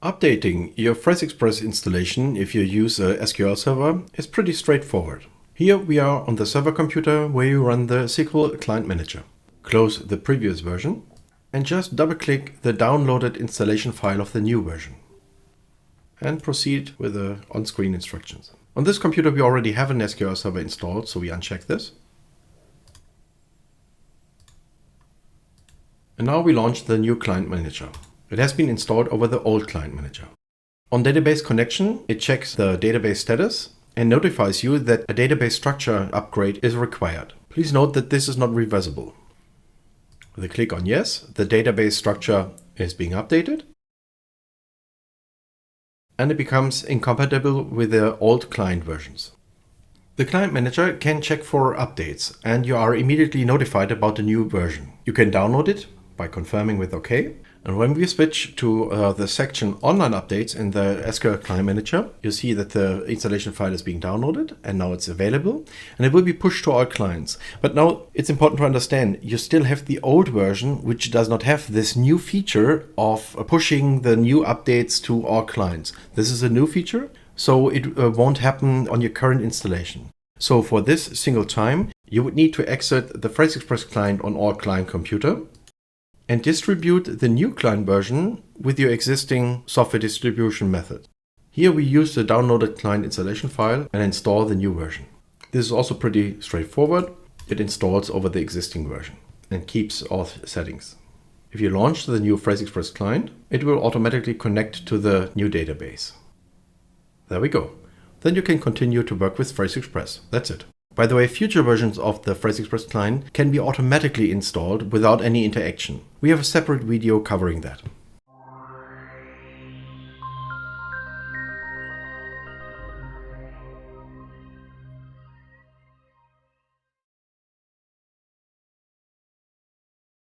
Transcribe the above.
Updating your PhraseExpress installation if you use a SQL server is pretty straightforward. Here we are on the server computer where you run the SQL Client Manager. Close the previous version and just double-click the downloaded installation file of the new version. And proceed with the on-screen instructions. On this computer we already have an SQL server installed, so we uncheck this. And now we launch the new Client Manager. It has been installed over the old Client Manager. On database connection, it checks the database status and notifies you that a database structure upgrade is required. Please note that this is not reversible. With a click on yes, the database structure is being updated and it becomes incompatible with the old client versions. The Client Manager can check for updates and you are immediately notified about the new version. You can download it by confirming with OK. And when we switch to the section Online Updates in the SQL Client Manager, you see that the installation file is being downloaded and now it's available and it will be pushed to all clients. But now it's important to understand you still have the old version which does not have this new feature of pushing the new updates to all clients. This is a new feature, so it won't happen on your current installation. So for this single time, you would need to exit the PhraseExpress client on all client computer and distribute the new client version with your existing software distribution method. Here we use the downloaded client installation file and install the new version. This is also pretty straightforward. It installs over the existing version and keeps all settings. If you launch the new PhraseExpress client, it will automatically connect to the new database. There we go. Then you can continue to work with PhraseExpress. That's it. By the way, future versions of the PhraseExpress client can be automatically installed without any interaction. We have a separate video covering that.